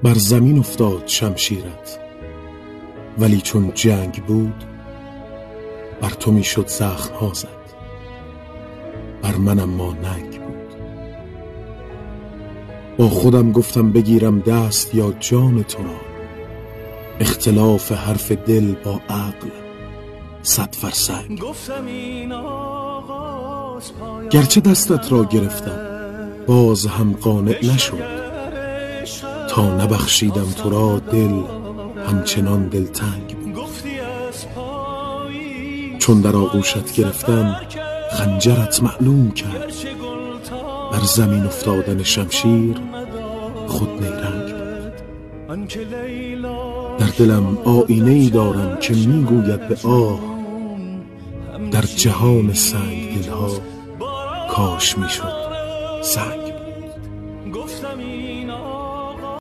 بر زمین افتاد شمشیرت، ولی چون جنگ بود بر تو میشد زخم ها زد، بر منم ماننگ بود. با خودم گفتم بگیرم دست یا جان تو را، اختلاف حرف دل با عقل 100 فرسنگ. گرچه دستت را گرفتم باز هم قانع نشد، تا نبخشیدم تو را دل همچنان دلتنگ بود. چون در آغوشت گرفتم خنجرت معلوم کرد، بر زمین افتادن شمشیر خود نیرنگ بود. در دلم آینه‌ای دارم که میگوید به آه، در جهان سنگ دلها کاش میشد سنگ.